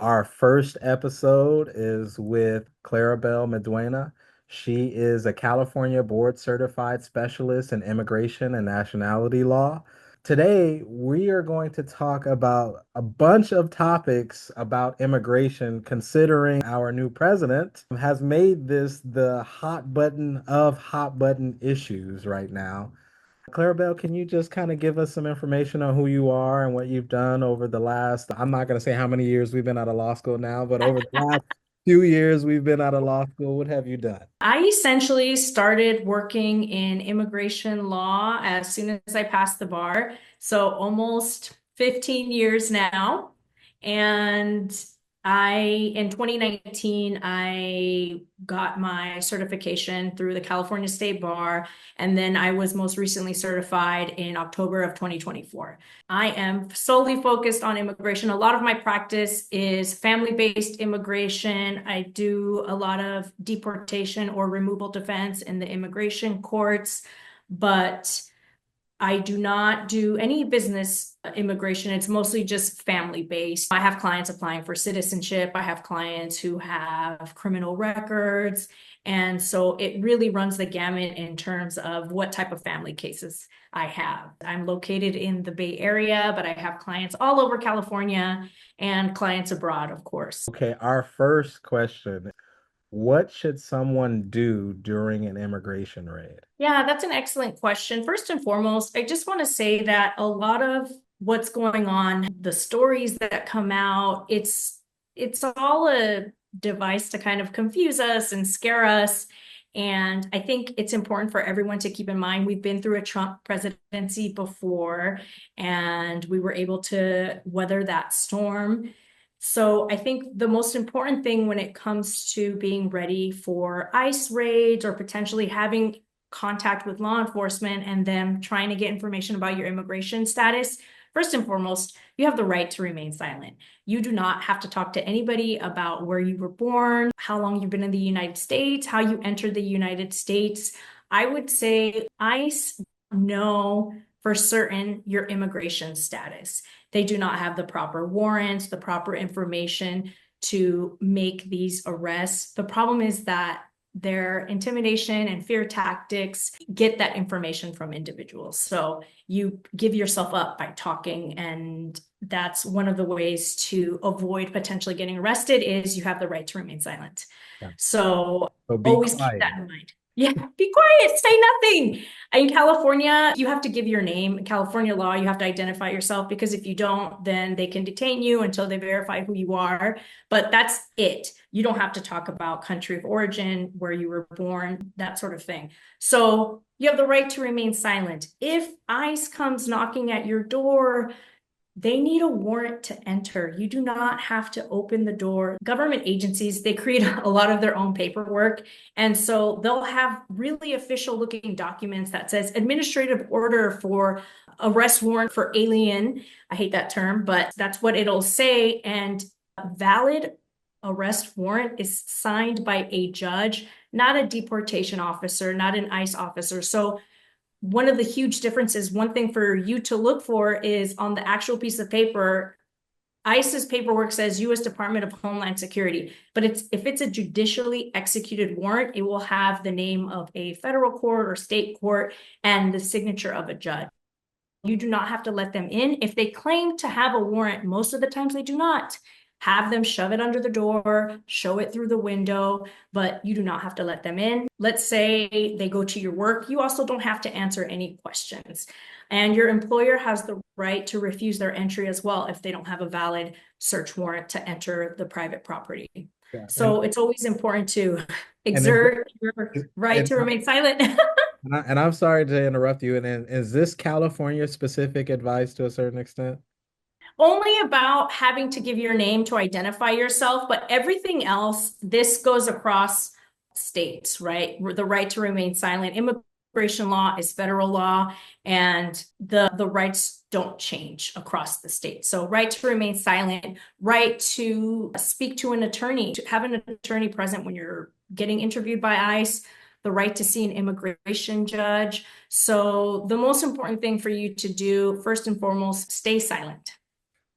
Our first episode is with Claribel Maudeña. She is a California board certified specialist in immigration and nationality law. Today, we are going to talk about a bunch of topics about immigration, considering our new president has made this the hot button of hot button issues right now. Clarabelle, can you just kind of give us some information on who you are and what you've done over the last, I'm not going to say how many years we've been out of law school now, but over the last few years we've been out of law school. What have you done? I essentially started working in immigration law as soon as I passed the bar. So almost 15 years now. And in 2019, I got my certification through the California State Bar. And then I was most recently certified in October of 2024. I am solely focused on immigration. A lot of my practice is family-based immigration. I do a lot of deportation or removal defense in the immigration courts, but I do not do any business immigration. It's mostly just family-based. I have clients applying for citizenship. I have clients who have criminal records. And so it really runs the gamut in terms of what type of family cases I have. I'm located in the Bay Area, but I have clients all over California and clients abroad, of course. Okay, our first question, what should someone do during an immigration raid? Yeah, that's an excellent question. First and foremost, I just want to say that a lot of what's going on, the stories that come out, it's all a device to kind of confuse us and scare us. And I think it's important for everyone to keep in mind we've been through a Trump presidency before, and we were able to weather that storm. So I think the most important thing when it comes to being ready for ICE raids or potentially having contact with law enforcement and them trying to get information about your immigration status, first and foremost, you have the right to remain silent. You do not have to talk to anybody about where you were born, how long you've been in the United States, how you entered the United States. I would say ICE know for certain your immigration status. They do not have the proper warrants, the proper information to make these arrests. The problem is that their intimidation and fear tactics get that information from individuals. So you give yourself up by talking, and that's one of the ways to avoid potentially getting arrested is you have the right to remain silent. Yeah. So So be always keep that quiet. in mind. Yeah, be quiet, say nothing. In California, you have to give your name. In California law, you have to identify yourself because if you don't, then they can detain you until they verify who you are. But that's it. You don't have to talk about country of origin, where you were born, that sort of thing. So you have the right to remain silent. If ICE comes knocking at your door, they need a warrant to enter. You do not have to open the door. Government agencies, they create a lot of their own paperwork. And so they'll have really official looking documents that says administrative order for arrest warrant for alien. I hate that term, but that's what it'll say. And a valid arrest warrant is signed by a judge, not a deportation officer, not an ICE officer. So one of the huge differences, one thing for you to look for is on the actual piece of paper, ICE's paperwork says U.S. Department of Homeland Security, but if it's a judicially executed warrant, it will have the name of a federal court or state court and the signature of a judge. You do not have to let them in. If they claim to have a warrant, most of the times they do not. Have them shove it under the door, show it through the window, but you do not have to let them in. Let's say they go to your work. You also don't have to answer any questions. And your employer has the right to refuse their entry as well if they don't have a valid search warrant to enter the private property. Yeah. So it's always important to And is, exert your right and, to remain silent. and I'm sorry to interrupt you. And is this California specific advice to a certain extent? Only about having to give your name to identify yourself, but everything else, this goes across states, right? The right to remain silent. Immigration law is federal law, and the rights don't change across the state. So right to remain silent, right to speak to an attorney, to have an attorney present when you're getting interviewed by ICE, the right to see an immigration judge. So the most important thing for you to do, first and foremost, stay silent.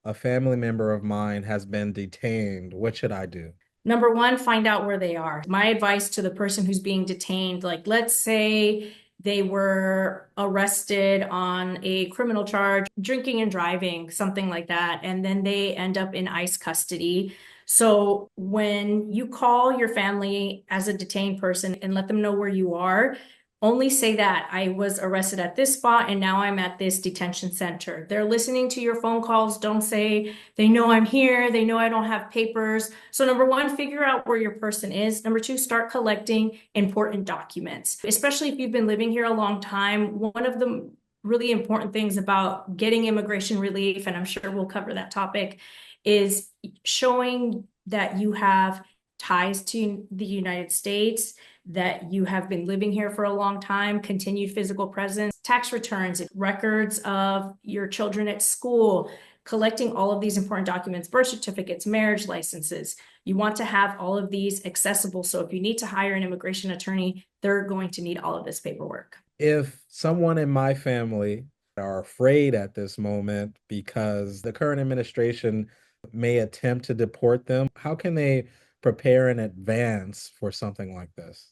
a family member of mine has been detained. What should I do? Number one, find out where they are. My advice to the person who's being detained, like let's say they were arrested on a criminal charge, drinking and driving, something like that, and then they end up in ICE custody. So when you call your family as a detained person and let them know where you are, only say that I was arrested at this spot and now I'm at this detention center. They're listening to your phone calls. Don't say they know I'm here. They know I don't have papers. So number one, figure out where your person is. Number two, start collecting important documents, especially if you've been living here a long time. One of the really important things about getting immigration relief, and I'm sure we'll cover that topic, is showing that you have ties to the United States, that you have been living here for a long time, continued physical presence, tax returns, records of your children at school, collecting all of these important documents, birth certificates, marriage licenses. You want to have all of these accessible. So if you need to hire an immigration attorney, they're going to need all of this paperwork. If someone in my family are afraid at this moment because the current administration may attempt to deport them, how can they prepare in advance for something like this?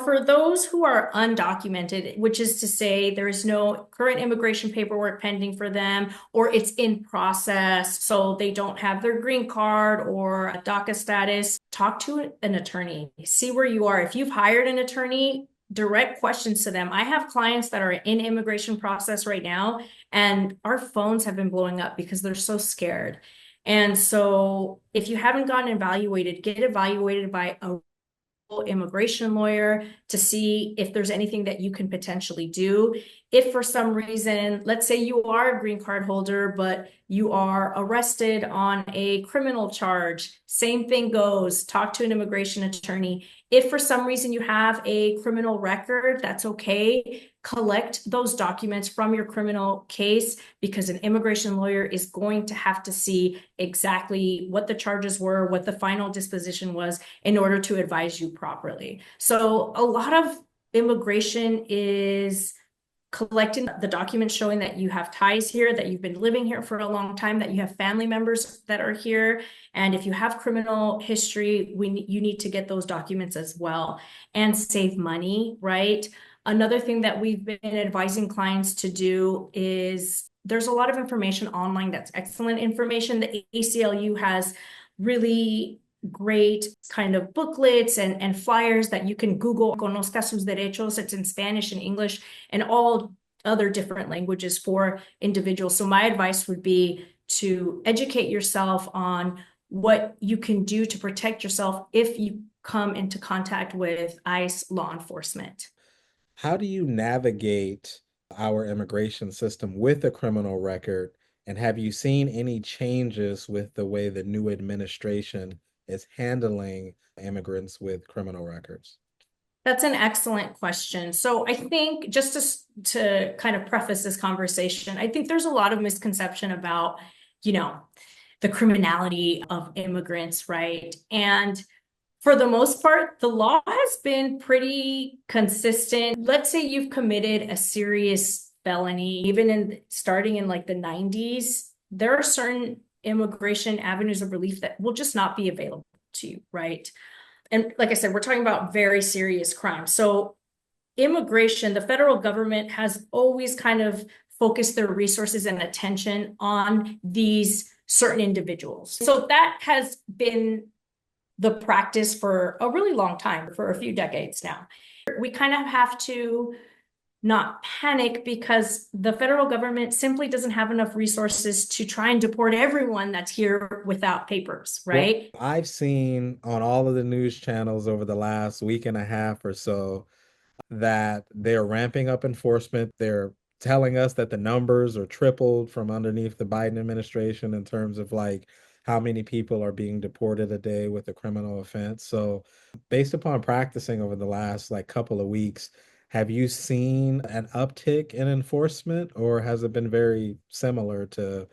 For those who are undocumented, which is to say there is no current immigration paperwork pending for them, or it's in process, so they don't have their green card or a DACA status, talk to an attorney. See where you are. If you've hired an attorney, direct questions to them. I have clients that are in immigration process right now, and our phones have been blowing up because they're so scared. And so if you haven't gotten evaluated, get evaluated by a immigration lawyer to see if there's anything that you can potentially do. If for some reason, let's say you are a green card holder, but you are arrested on a criminal charge, same thing goes. Talk to an immigration attorney. If for some reason you have a criminal record, that's okay. Collect those documents from your criminal case because an immigration lawyer is going to have to see exactly what the charges were, what the final disposition was in order to advise you properly. So a lot of immigration is collecting the documents showing that you have ties here, that you've been living here for a long time, that you have family members that are here. And if you have criminal history, you need to get those documents as well and save money, right? Another thing that we've been advising clients to do is there's a lot of information online that's excellent information. The ACLU has really great kind of booklets and flyers that you can Google. Conozca sus derechos. It's in Spanish and English and all other different languages for individuals. So my advice would be to educate yourself on what you can do to protect yourself if you come into contact with ICE law enforcement. How do you navigate our immigration system with a criminal record? And have you seen any changes with the way the new administration is handling immigrants with criminal records? That's an excellent question. So I think just to kind of preface this conversation, I think there's a lot of misconception about, you know, the criminality of immigrants, right? And for the most part, the law has been pretty consistent. Let's say you've committed a serious felony, even in starting in like the 90s, there are certain immigration avenues of relief that will just not be available to you, right? And like I said, we're talking about very serious crimes. So immigration, the federal government has always kind of focused their resources and attention on these certain individuals. So that has been the practice for a really long time, for a few decades now. We kind of have to not panic because the federal government simply doesn't have enough resources to try and deport everyone that's here without papers, Well, right? I've seen on all of the news channels over the last week and a half or so that they're ramping up enforcement. They're telling us that the numbers are tripled from underneath the Biden administration in terms of like how many people are being deported a day with a criminal offense. So, based upon practicing over the last like couple of weeks, have you seen an uptick in enforcement or has it been very similar to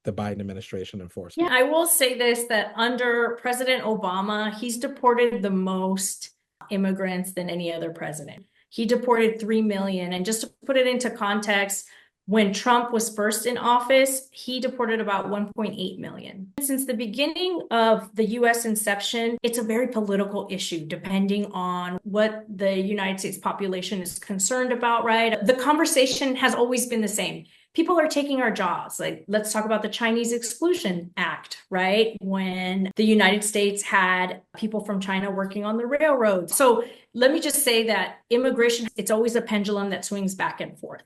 the Biden administration Yeah, enforcement? I will say this, that under President Obama, he's deported the most immigrants than any other president. He deported 3 million. And just to put it into context, When Trump was first in office, he deported about 1.8 million. Since the beginning of the US inception, it's a very political issue, depending on what the United States population is concerned about, right? The conversation has always been the same. People are taking our jobs. Like, let's talk about the Chinese Exclusion Act, right? When the United States had people from China working on the railroads. So let me just say that immigration, it's always a pendulum that swings back and forth.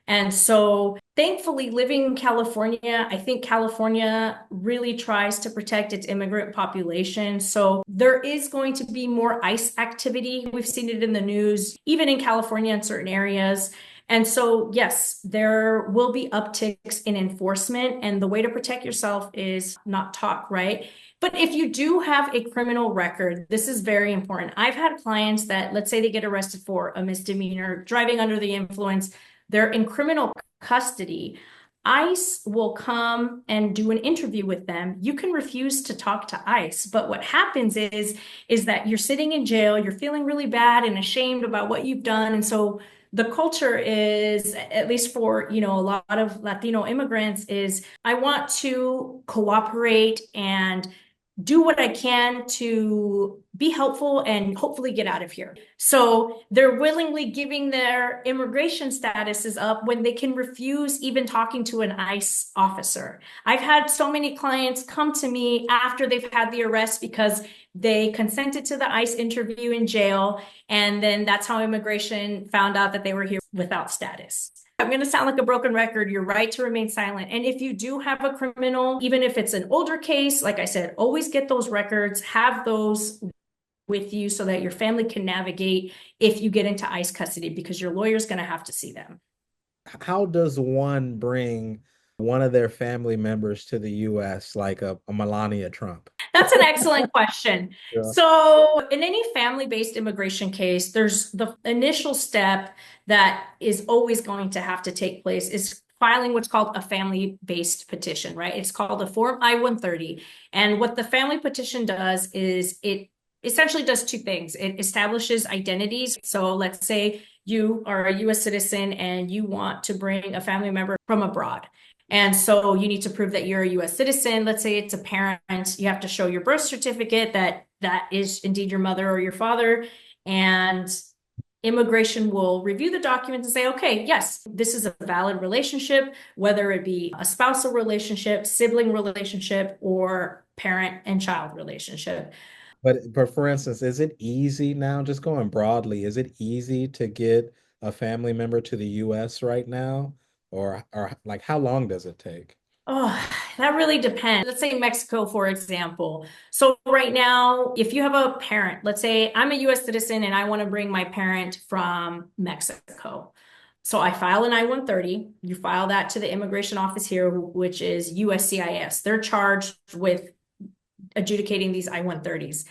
And so, thankfully, living in California, I think California really tries to protect its immigrant population. So, there is going to be more ICE activity. We've seen it in the news, even in California in certain areas. And so, yes, there will be upticks in enforcement. And the way to protect yourself is not talk, right? But if you do have a criminal record, this is very important. I've had clients that, let's say they get arrested for a misdemeanor, driving under the influence, they're in criminal custody. ICE will come and do an interview with them. You can refuse to talk to ICE, but what happens is that you're sitting in jail, you're feeling really bad and ashamed about what you've done. And so the culture is, at least for, a lot of Latino immigrants, is I want to cooperate and do what I can to be helpful and hopefully get out of here. So they're willingly giving their immigration statuses up when they can refuse even talking to an ICE officer. I've had so many clients come to me after they've had the arrest because they consented to the ICE interview in jail, and then that's how immigration found out that they were here without status. I'm going to sound like a broken record. You're right to remain silent. And if you do have a criminal, even if it's an older case, like I said, always get those records, have those with you so that your family can navigate if you get into ICE custody, because your lawyer's going to have to see them. How does one bring one of their family members to the US, like a Melania Trump? That's an excellent question. Yeah. So, in any family-based immigration case, there's the initial step that is always going to have to take place is filing what's called a family-based petition, right? It's called a Form I-130. And what the family petition does is it essentially does two things. It establishes identities. So, let's say you are a US citizen and you want to bring a family member from abroad. And so you need to prove that you're a US citizen. Let's say it's a parent. You have to show your birth certificate that that is indeed your mother or your father. And immigration will review the documents and say, okay, yes, this is a valid relationship, whether it be a spousal relationship, sibling relationship, or parent and child relationship. But for instance, is it easy now, just going broadly, is it easy to get a family member to the US right now? Or like how long does it take? Oh, that really depends. Let's say Mexico, for example. So right now, if you have a parent, let's say I'm a US citizen and I want to bring my parent from Mexico. So I file an I-130. You file that to the immigration office here, which is USCIS. They're charged with adjudicating these I-130s.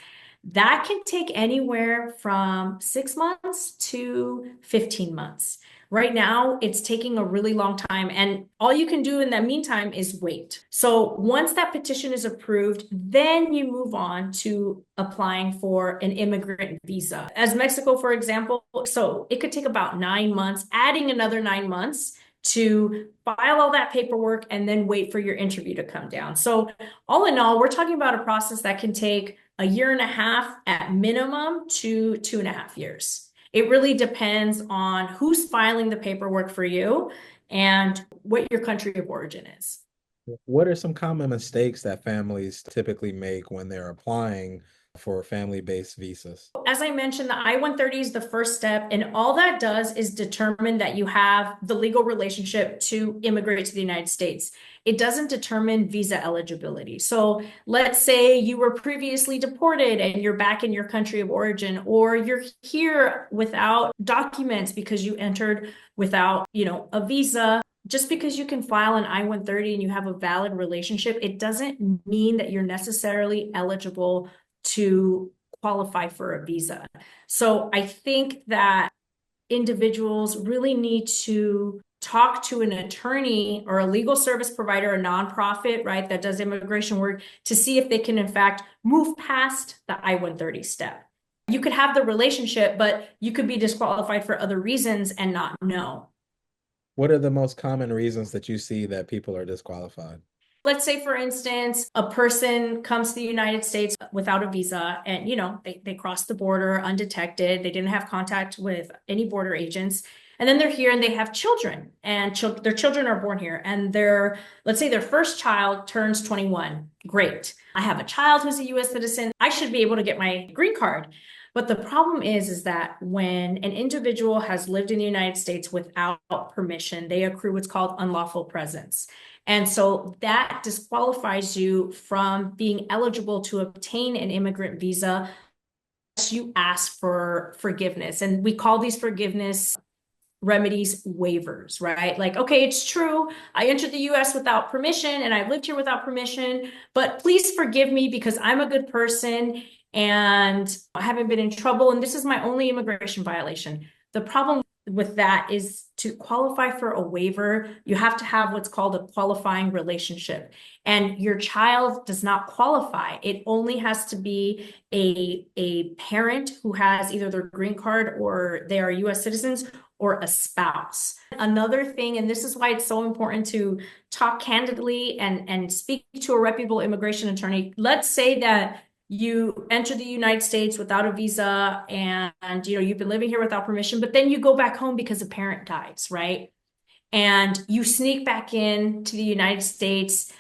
That can take anywhere from 6 months to 15 months. Right now, it's taking a really long time, and all you can do in that meantime is wait. So once that petition is approved, then you move on to applying for an immigrant visa. As Mexico, for example, so it could take about 9 months, adding another 9 months to file all that paperwork and then wait for your interview to come down. So all in all, we're talking about a process that can take a year and a half at minimum to 2.5 years. It really depends on who's filing the paperwork for you and what your country of origin is. What are some common mistakes that families typically make when they're applying for family-based visas? As I mentioned, the I-130 is the first step, and all that does is determine that you have the legal relationship to immigrate to the United States. It doesn't determine visa eligibility. So let's say you were previously deported and you're back in your country of origin, or you're here without documents because you entered without, a visa. Just because you can file an I-130 and you have a valid relationship, it doesn't mean that you're necessarily eligible to qualify for a visa. So I think that individuals really need to talk to an attorney or a legal service provider, a nonprofit, right, that does immigration work, to see if they can, in fact, move past the I-130 step. You could have the relationship, but you could be disqualified for other reasons and not know. What are the most common reasons that you see that people are disqualified? Let's say, for instance, a person comes to the United States without a visa and, they crossed the border undetected. They didn't have contact with any border agents. And then they're here and they have children and their children are born here and let's say their first child turns 21. Great. I have a child who's a US citizen. I should be able to get my green card. But the problem is that when an individual has lived in the United States without permission, they accrue what's called unlawful presence. And so that disqualifies you from being eligible to obtain an immigrant visa unless you ask for forgiveness. And we call these forgiveness remedies waivers, right? Like, okay, it's true. I entered the US without permission and I've lived here without permission, but please forgive me because I'm a good person and I haven't been in trouble. And this is my only immigration violation. The problem with that is to qualify for a waiver, you have to have what's called a qualifying relationship. And your child does not qualify. It only has to be a parent who has either their green card or they are US citizens or a spouse. Another thing, and this is why it's so important to talk candidly and speak to a reputable immigration attorney. Let's say that you enter the United States without a visa and you've been living here without permission, but then you go back home because a parent dies, right? And you sneak back in to the United States.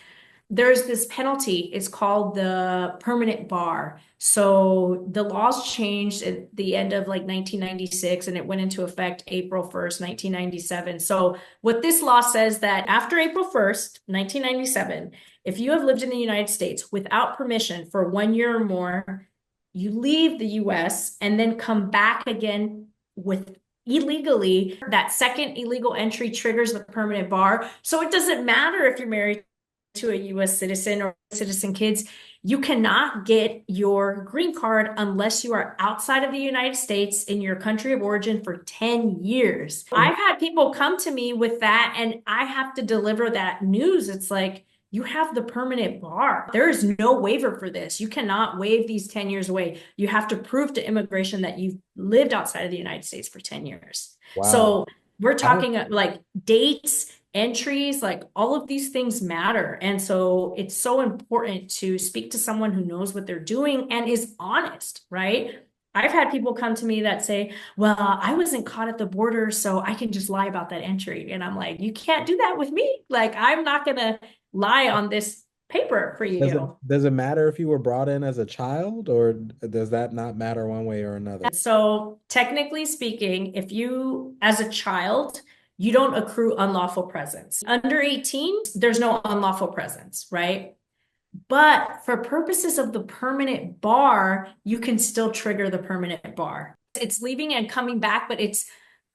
There's this penalty. It's called the permanent bar. So the laws changed at the end of like 1996 and it went into effect April 1st, 1997. So what this law says that after April 1st, 1997, if you have lived in the United States without permission for 1 year or more, you leave the US and then come back again with illegally, that second illegal entry triggers the permanent bar. So it doesn't matter if you're married to a US citizen or citizen kids, you cannot get your green card unless you are outside of the United States in your country of origin for 10 years. I've had people come to me with that and I have to deliver that news. It's like, you have the permanent bar. There is no waiver for this. You cannot waive these 10 years away. You have to prove to immigration that you've lived outside of the United States for 10 years. Wow. So we're I don't talking like dates, entries, like all of these things matter. And so it's so important to speak to someone who knows what they're doing and is honest, right? I've had people come to me that say, well, I wasn't caught at the border, so I can just lie about that entry. And I'm like, you can't do that with me. Like, I'm not going to lie on this paper for does it you. does it matter if you were brought in as a child, or does that not matter one way or another? So technically speaking, if you, as a child, you don't accrue unlawful presence. Under 18, there's no unlawful presence, right? But for purposes of the permanent bar, you can still trigger the permanent bar. It's leaving and coming back, but it's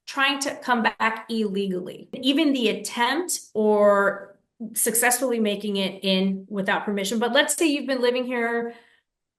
trying to come back illegally. Even the attempt or successfully making it in without permission. But let's say you've been living here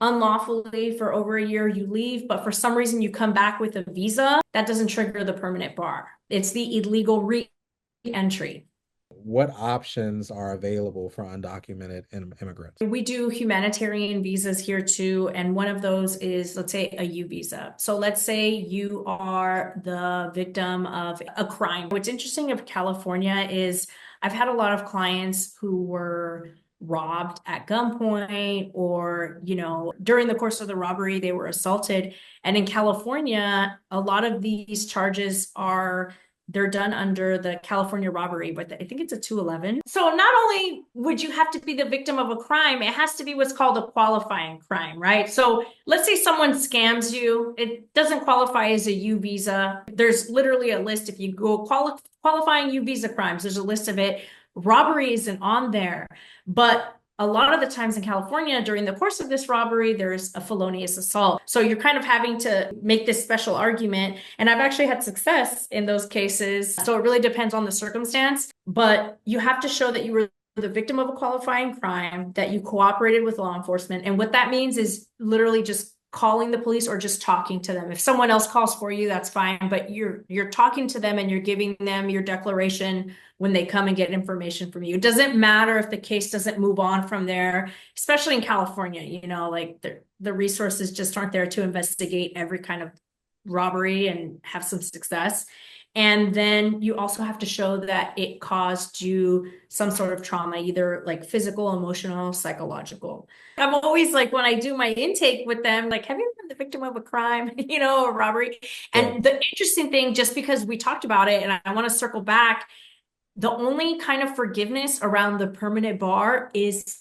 unlawfully for over a year, you leave, but for some reason you come back with a visa, that doesn't trigger the permanent bar. It's the illegal re-entry. What options are available for undocumented immigrants? We do humanitarian visas here too, and one of those is, let's say, a U visa. So let's say you are the victim of a crime. What's interesting of California is I've had a lot of clients who were robbed at gunpoint or, during the course of the robbery, they were assaulted. And in California, a lot of these charges they're done under the California robbery, but I think it's a 211. So not only would you have to be the victim of a crime, it has to be what's called a qualifying crime, right? So let's say someone scams you. It doesn't qualify as a U visa. There's literally a list. If you go qualifying U visa crimes, there's a list of it. Robbery isn't on there, but a lot of the times in California, during the course of this robbery, there's a felonious assault. So you're kind of having to make this special argument. And I've actually had success in those cases. So it really depends on the circumstance. But you have to show that you were the victim of a qualifying crime, that you cooperated with law enforcement. And what that means is literally just calling the police or just talking to them. If someone else calls for you, that's fine, but you're talking to them and you're giving them your declaration when they come and get information from you. It doesn't matter if the case doesn't move on from there, especially in California, like the resources just aren't there to investigate every kind of robbery and have some success. And then you also have to show that it caused you some sort of trauma, either like physical, emotional, psychological. I'm always like, when I do my intake with them, like, have you been the victim of a crime, a robbery? Yeah. And the interesting thing, just because we talked about it, and I want to circle back, the only kind of forgiveness around the permanent bar is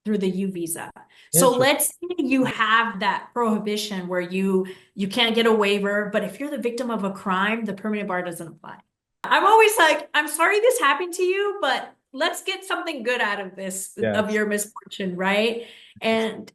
through the U visa. So Interesting. let's say you have that prohibition where you can't get a waiver, but if you're the victim of a crime, the permanent bar doesn't apply. I'm always like, I'm sorry this happened to you, but let's get something good out of this, of Yes. your misfortune, right? Interesting. And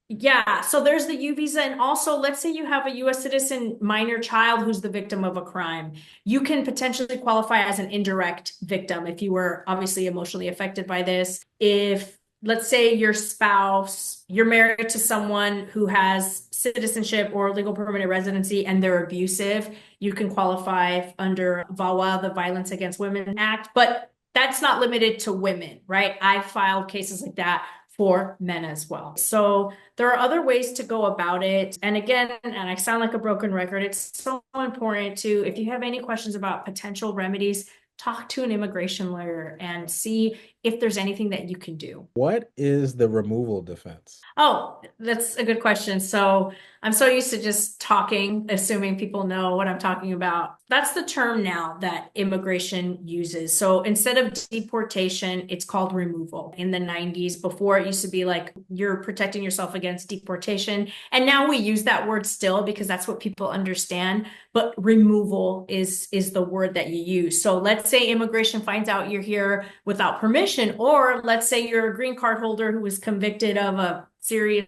yeah, so there's the U visa. And also, let's say you have a US citizen minor child who's the victim of a crime. You can potentially qualify as an indirect victim if you were obviously emotionally affected by this. If, let's say, your spouse, you're married to someone who has citizenship or legal permanent residency and they're abusive, you can qualify under VAWA, the Violence Against Women Act. But that's not limited to women, right? I filed cases like that for men as well. So there are other ways to go about it. And again, and I sound like a broken record, it's so important to, if you have any questions about potential remedies, talk to an immigration lawyer and see if there's anything that you can do. What is the removal defense? Oh, that's a good question. So I'm so used to just talking, assuming people know what I'm talking about. That's the term now that immigration uses. So instead of deportation, it's called removal. In the 90s, before it used to be like you're protecting yourself against deportation. And now we use that word still because that's what people understand. But removal is the word that you use. So let's say immigration finds out you're here without permission, or let's say you're a green card holder who was convicted of a serious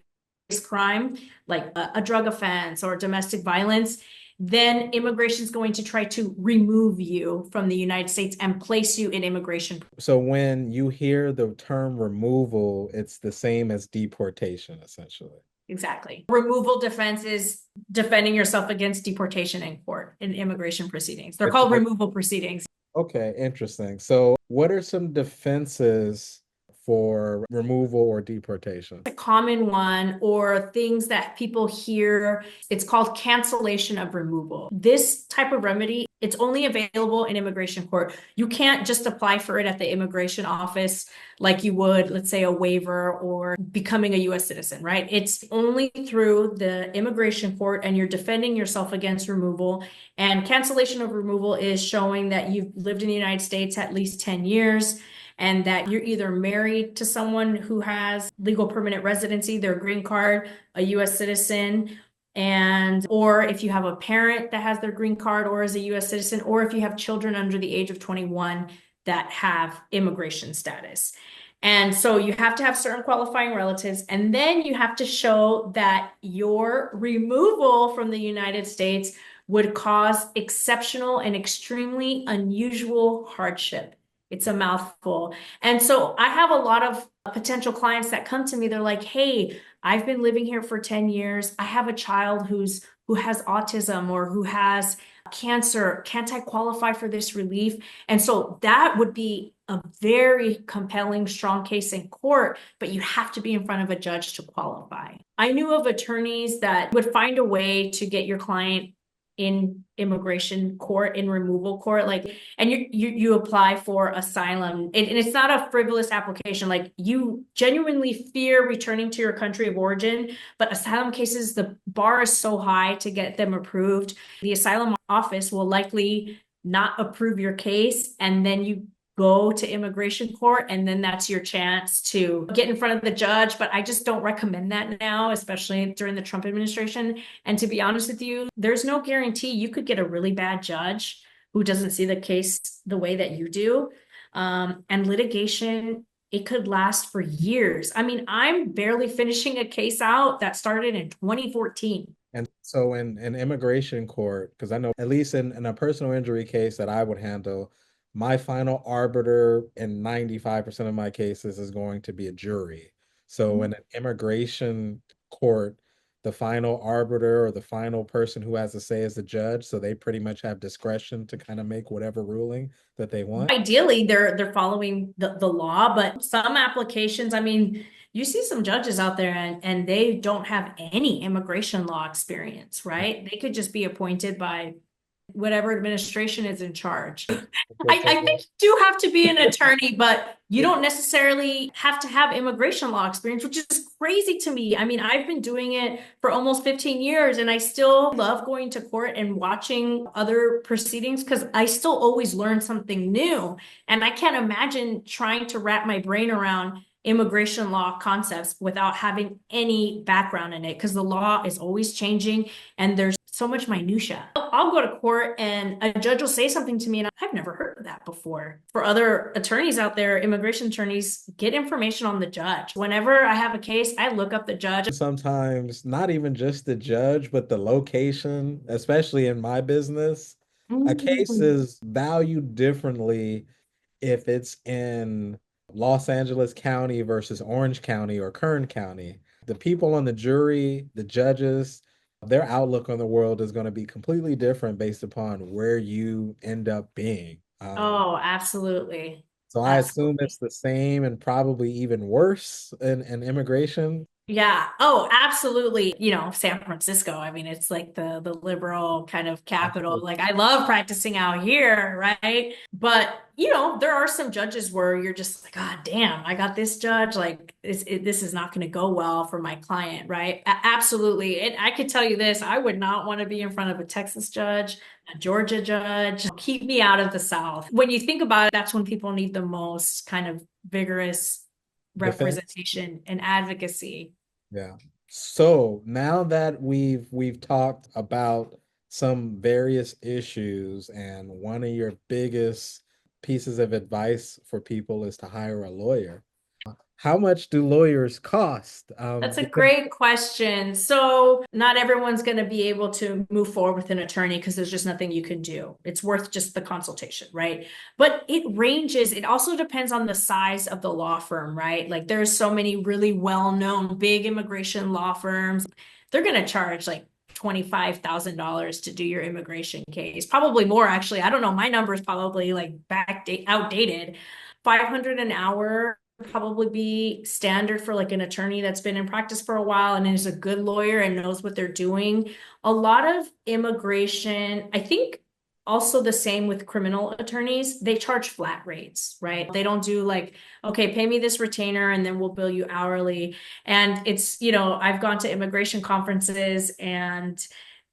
crime, like a drug offense or domestic violence, then immigration is going to try to remove you from the United States and place you in immigration. So when you hear the term removal, it's the same as deportation, essentially. Exactly. Removal defense is defending yourself against deportation in court in immigration proceedings. They're But you called make, removal proceedings. okay, interesting. So what are some defenses for removal or deportation? A common one, or things that people hear, it's called cancellation of removal. This type of remedy, it's only available in immigration court. You can't just apply for it at the immigration office like you would, let's say, a waiver or becoming a US citizen, right? It's only through the immigration court, and you're defending yourself against removal. And cancellation of removal is showing that you've lived in the United States at least 10 years, and that you're either married to someone who has legal permanent residency, their green card, a US citizen, and or if you have a parent that has their green card or is a US citizen, or if you have children under the age of 21 that have immigration status. And so you have to have certain qualifying relatives, and then you have to show that your removal from the United States would cause exceptional and extremely unusual hardship. It's a mouthful. And so I have a lot of potential clients that come to me. They're like, hey, I've been living here for 10 years. I have a child who has autism or who has cancer. Can't I qualify for this relief? And so that would be a very compelling, strong case in court, but you have to be in front of a judge to qualify. I knew of attorneys that would find a way to get your client in immigration court, in removal court, like, and you apply for asylum, and it's not a frivolous application, like you genuinely fear returning to your country of origin, but asylum cases, the bar is so high to get them approved, the asylum office will likely not approve your case, and then you go to immigration court, and then that's your chance to get in front of the judge. But I just don't recommend that now, especially during the Trump administration. And to be honest with you, there's no guarantee. You could get a really bad judge who doesn't see the case the way that you do. And litigation, it could last for years. I mean, I'm barely finishing a case out that started in 2014. And so in immigration court, because I know at least in a personal injury case that I would handle, my final arbiter in 95% of my cases is going to be a jury. So in an immigration court, the final arbiter or the final person who has to say is the judge. So they pretty much have discretion to kind of make whatever ruling that they want. Ideally, they're following the law, but some applications, I mean, you see some judges out there and they don't have any immigration law experience, right? They could just be appointed by whatever administration is in charge. Good to I hear. think you do have to be an attorney, but you don't necessarily have to have immigration law experience, which is crazy to me. I mean, I've been doing it for almost 15 years and I still love going to court and watching other proceedings because I still always learn something new. And I can't imagine trying to wrap my brain around immigration law concepts without having any background in it because the law is always changing and there's so much minutia. I'll go to court and a judge will say something to me and I've never heard of that before. For other attorneys out there, immigration attorneys, get information on the judge. Whenever I have a case, I look up the judge. Sometimes not even just the judge, but the location, especially in my business, a case Mm. is valued differently if it's in Los Angeles County versus Orange County or Kern County. The people on the jury, the judges, their outlook on the world is going to be completely different based upon where you end up being. Oh, absolutely. So I assume Absolutely. it's the same and probably even worse in immigration. Yeah. Oh, absolutely. You know, San Francisco. I mean, it's like the liberal kind of capital. Like I love practicing out here, right? But, you know, there are some judges where you're just like, God damn, I got this judge. Like this is not going to go well for my client, right? Absolutely. And I could tell you this, I would not want to be in front of a Texas judge, a Georgia judge. Keep me out of the South. When you think about it, that's when people need the most kind of vigorous Defense. representation and advocacy. Yeah. So now that we've talked about some various issues, and one of your biggest pieces of advice for people is to hire a lawyer. How much do lawyers cost? That's a Because great question. So, not everyone's going to be able to move forward with an attorney because there's just nothing you can do. It's worth just the consultation, right? But it ranges. It also depends on the size of the law firm, right? Like there's so many really well-known big immigration law firms. They're going to charge like $25,000 to do your immigration case. Probably more actually. I don't know. My number is probably like outdated. 500 an hour probably be standard for like an attorney that's been in practice for a while and is a good lawyer and knows what they're doing. A lot of immigration, I think also the same with criminal attorneys, they charge flat rates, right? They don't do like, okay, pay me this retainer and then we'll bill you hourly. And it's, you know, I've gone to immigration conferences and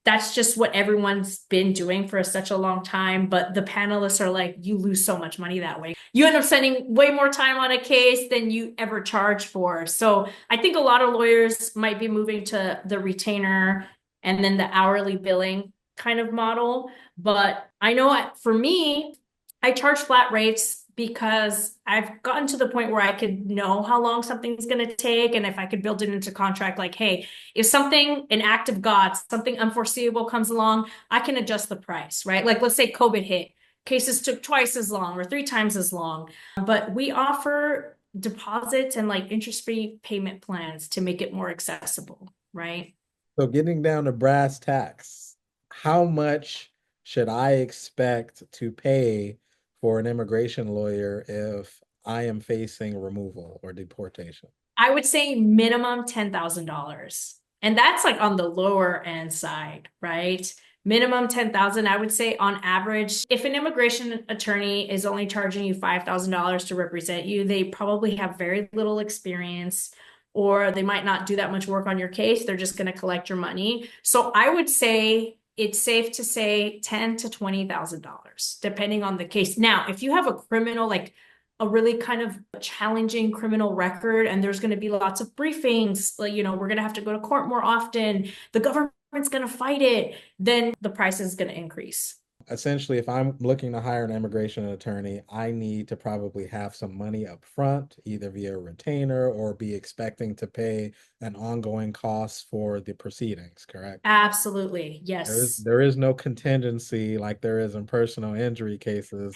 that's just what everyone's been doing for such a long time. But the panelists are like, you lose so much money that way. You end up spending way more time on a case than you ever charge for. So I think a lot of lawyers might be moving to the retainer and then the hourly billing kind of model. But I know for me, I charge flat rates because I've gotten to the point where I could know how long something's going to take. And if I could build it into contract, like, hey, if something, an act of God, something unforeseeable comes along, I can adjust the price, right? Like, let's say COVID hit, cases took twice as long or three times as long. But we offer deposits and like interest-free payment plans to make it more accessible, right? so getting down to brass tacks, how much should I expect to pay for an immigration lawyer if I am facing removal or deportation? I would say minimum $10,000. And that's like on the lower end side, right? Minimum 10,000, I would say on average, if an immigration attorney is only charging you $5,000 to represent you, they probably have very little experience or they might not do that much work on your case. They're just going to collect your money. So I would say it's safe to say 10 to $20,000 depending on the case. Now, if you have a criminal like a really kind of challenging criminal record and there's going to be lots of briefings, like, you know, we're going to have to go to court more often, the government's going to fight it, then the price is going to increase. Essentially, if I'm looking to hire an immigration attorney, I need to probably have some money up front, either via retainer or be expecting to pay an ongoing cost for the proceedings, correct? Absolutely. There is Yes. there is no contingency like there is in personal injury cases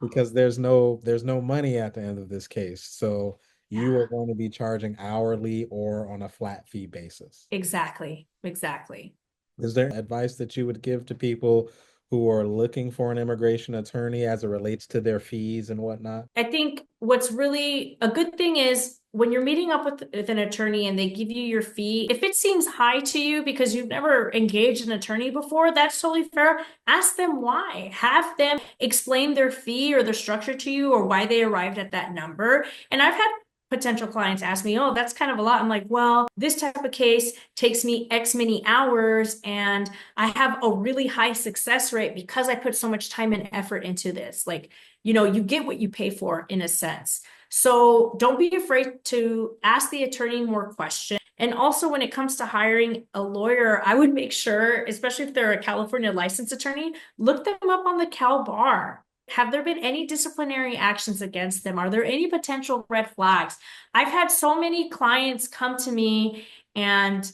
because there's no money at the end of this case. So you are going to be charging hourly or on a flat fee basis. Exactly. Exactly. Is there advice that you would give to people who are looking for an immigration attorney as it relates to their fees and whatnot? I think what's really a good thing is when you're meeting up with an attorney and they give you your fee, if it seems high to you because you've never engaged an attorney before, that's totally fair. Ask them why. Have them explain their fee or their structure to you or why they arrived at that number. And I've had potential clients ask me, oh, that's kind of a lot. I'm like, well, this type of case takes me X many hours and I have a really high success rate because I put so much time and effort into this. Like, you get what you pay for in a sense. So don't be afraid to ask the attorney more questions. And also, when it comes to hiring a lawyer, I would make sure, especially if they're a California licensed attorney, look them up on the Cal Bar. Have there been any disciplinary actions against them? Are there any potential red flags? I've had so many clients come to me and,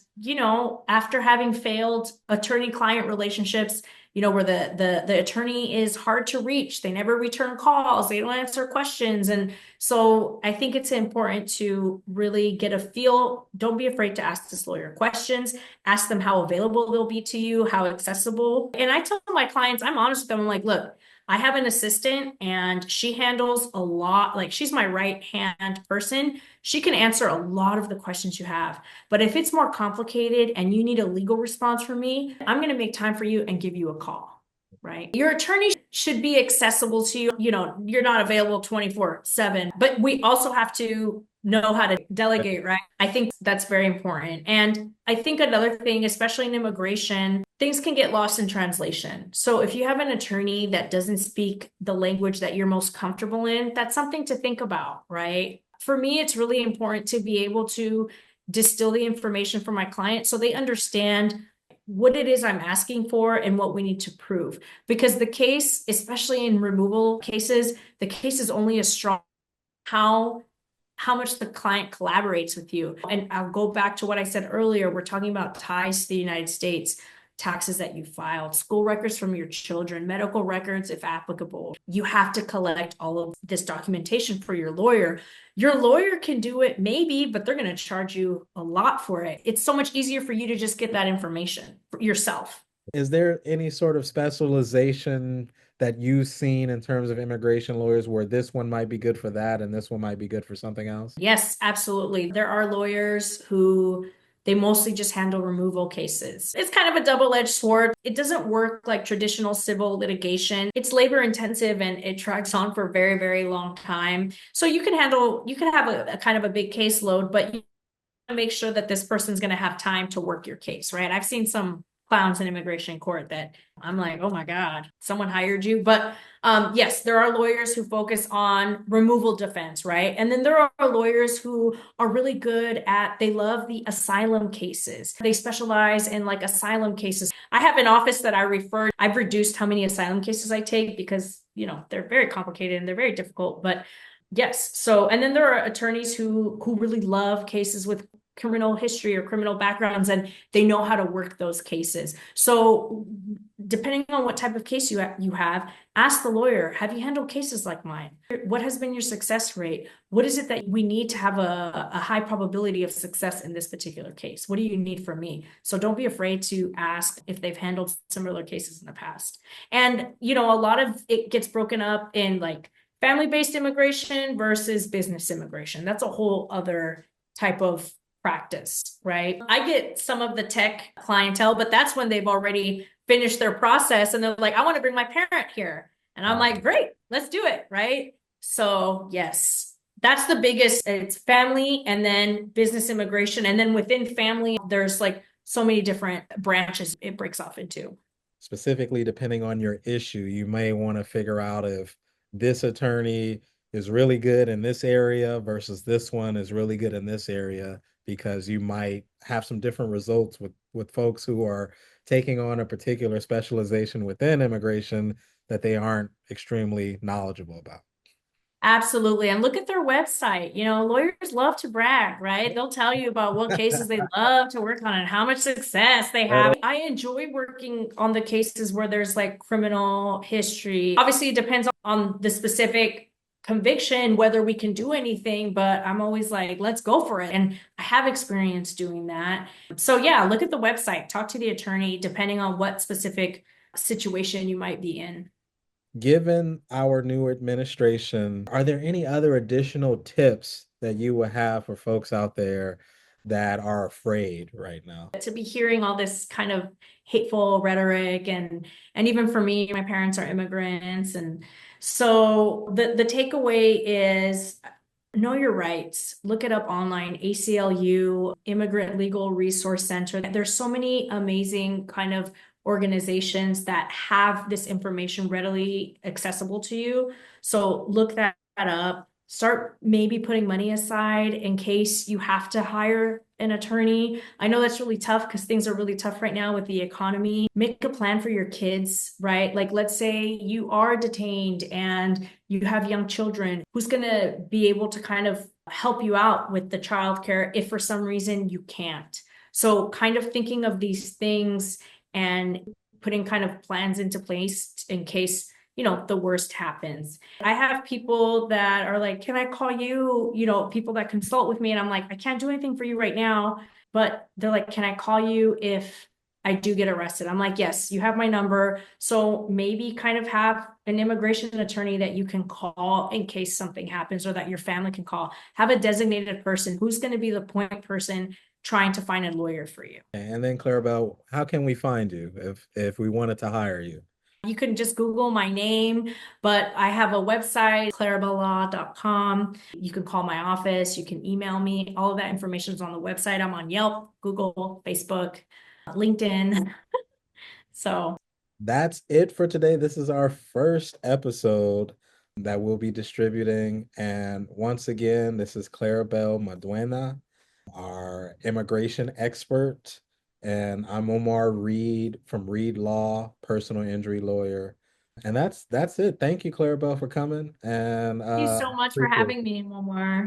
after having failed attorney-client relationships, where the attorney is hard to reach, they never return calls, they don't answer questions. And so I think it's important to really get a feel. Don't be afraid to ask this lawyer questions. Ask them how available they'll be to you, how accessible. And I tell my clients, I'm honest with them. I'm like, look, I have an assistant and she handles a lot. Like she's my right hand person. She can answer a lot of the questions you have. But if it's more complicated and you need a legal response from me, I'm going to make time for you and give you a call, right? Your attorney should be accessible to you. You're not available 24/7, but we also have to know how to delegate, right? I think that's very important. And I think another thing, especially in immigration, things can get lost in translation. So if you have an attorney that doesn't speak the language that you're most comfortable in, that's something to think about, right? For me, it's really important to be able to distill the information for my client so they understand what it is I'm asking for and what we need to prove. Because the case, especially in removal cases, the case is only as strong how much the client collaborates with you. And I'll go back to what I said earlier. We're talking about ties to the United States, taxes that you filed, school records from your children, medical records, if applicable. You have to collect all of this documentation for your lawyer. Your lawyer can do it maybe, but they're going to charge you a lot for it. It's so much easier for you to just get that information for yourself. Is there any sort of specialization that you've seen in terms of immigration lawyers where this one might be good for that and this one might be good for something else? Yes, absolutely. There are lawyers who they mostly just handle removal cases. It's kind of a double-edged sword. It doesn't work like traditional civil litigation. It's labor intensive and it drags on for a very, very long time. So you can have a kind of a big caseload, but you make sure that this person's going to have time to work your case, right? I've seen some clowns in immigration court that I'm like, oh my God, someone hired you. But yes, there are lawyers who focus on removal defense, right? And then there are lawyers who are really good they love the asylum cases. They specialize in like asylum cases. I have an office that I've reduced how many asylum cases I take because, they're very complicated and they're very difficult. But yes. So, and then there are attorneys who really love cases with criminal history or criminal backgrounds, and they know how to work those cases. So, depending on what type of case you have, ask the lawyer, have you handled cases like mine? What has been your success rate? What is it that we need to have a high probability of success in this particular case? What do you need from me? So don't be afraid to ask if they've handled similar cases in the past. And, a lot of it gets broken up in like family-based immigration versus business immigration. That's a whole other type of practice, right? I get some of the tech clientele, but that's when they've already finished their process and they're like, I want to bring my parent here. And I'm like, great, let's do it, right? So yes, that's the biggest. It's family and then business immigration. And then within family, there's like so many different branches it breaks off into. Specifically, depending on your issue, you may want to figure out if this attorney is really good in this area versus this one is really good in this area, because you might have some different results with folks who are taking on a particular specialization within immigration that they aren't extremely knowledgeable about. Absolutely. And look at their website. Lawyers love to brag, right? They'll tell you about what cases they love to work on and how much success they have. I enjoy working on the cases where there's like criminal history. Obviously, it depends on the specific conviction, whether we can do anything, but I'm always like, let's go for it. And I have experience doing that. So yeah, look at the website, talk to the attorney, depending on what specific situation you might be in. Given our new administration, are there any other additional tips that you would have for folks out there that are afraid right now? To be hearing all this kind of hateful rhetoric and even for me, my parents are immigrants, and so the takeaway is know your rights. Look it up online, ACLU, Immigrant Legal Resource Center. There's so many amazing kind of organizations that have this information readily accessible to you. So look that up. Start maybe putting money aside in case you have to hire an attorney. I know that's really tough because things are really tough right now with the economy. Make a plan for your kids, right? Like, let's say you are detained and you have young children. Who's going to be able to kind of help you out with the childcare if for some reason you can't? So, kind of thinking of these things and putting kind of plans into place in case the worst happens. I have people that are like, can I call you? People that consult with me, and I'm like, I can't do anything for you right now. But they're like, can I call you if I do get arrested? I'm like, yes, you have my number. So maybe kind of have an immigration attorney that you can call in case something happens or that your family can call. Have a designated person who's going to be the point person trying to find a lawyer for you. And then Clarabelle, how can we find you if we wanted to hire you? You can just Google my name, but I have a website, claribel.com. You can call my office, you can email me. All of that information is on the website. I'm on Yelp, Google, Facebook, LinkedIn. So That's it for today. This is our first episode that we'll be distributing. And once again, this is Claribel Maudeña, our immigration expert. And I'm Omar Reed from Reed Law, personal injury lawyer. And that's it. Thank you, Claribel, for coming. And thank you so much for appreciate having it. me, Momar.